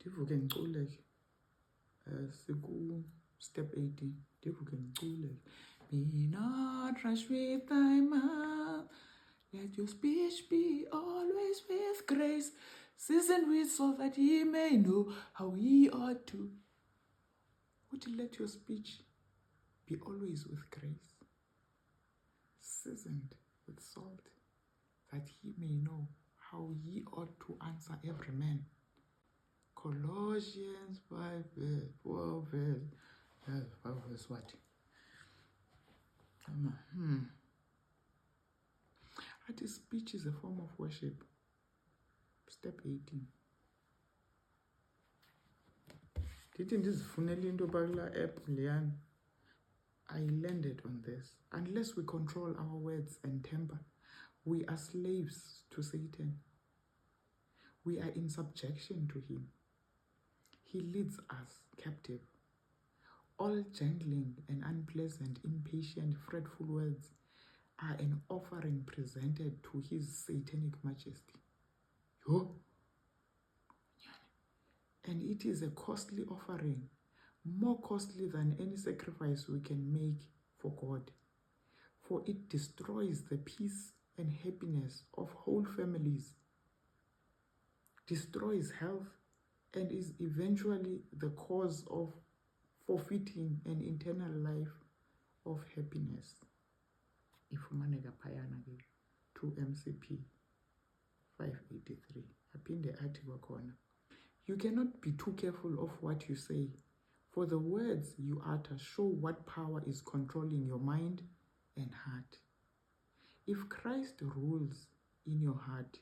ndivuke ndiculeke. Step 18, ndivuke ndiculeke. Be not rash with thy mouth, let your speech be always with grace, seasoned with salt, that ye may know how ye ought to. Would you let your speech be always with grace, seasoned with salt, that ye may know how ye ought to answer every man? Colossians 5 verse what? That speech is a form of worship. Step 18. Ndithi ndizifunele into bakula app leyana. I landed on this. Unless we control our words and temper, we are slaves to Satan. We are in subjection to him. He leads us captive. All jangling and unpleasant, impatient, fretful words are an offering presented to his satanic majesty. And it is a costly offering, more costly than any sacrifice we can make for God. For it destroys the peace and happiness of whole families, destroys health, and is eventually the cause of forfeiting an eternal life of happiness. Ifumaneka phayana ke 2 MCP 583. Aphinde athi kwakhona, you cannot be too careful of what you say, for the words you utter show what power is controlling your mind and heart. If Christ rules in your heart,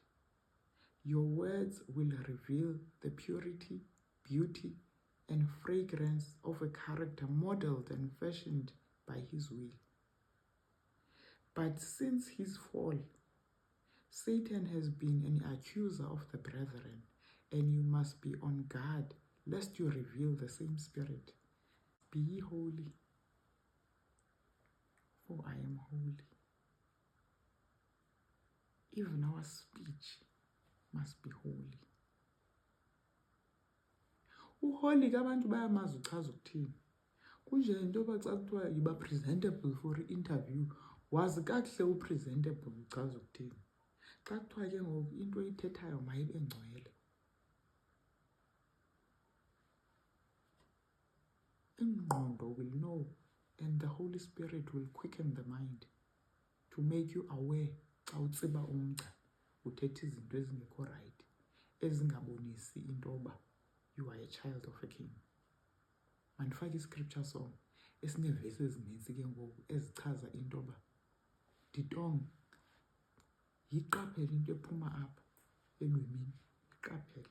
your words will reveal the purity, beauty, and fragrance of a character modeled and fashioned by his will. But since his fall, Satan has been an accuser of the brethren, and you must be on guard lest you reveal the same spirit. Be ye holy, for I am holy. Even our speech must be holy. Uholy kabantu bayamazi uchaza ukuthini. Kunje into yoba xa kuthiwa yiba presentable for i-interview, wazi kakuhle upresentable uchaza ukuthini. Xa kuthiwa ke ngoku into oyithethayo mayibe ngcwele. Ingqondo will know, and the Holy Spirit will quicken the mind to make you aware xa utsiba umgca uthetha izinto ezingekho right, ezingabonisi into yoba you are a child of a king. Mandifake i-scripture song esineevesi ezinintsi ke ngoku ezichaza into yoba Ditong, yiqaphele into ephuma apha elwimini, yiqaphele.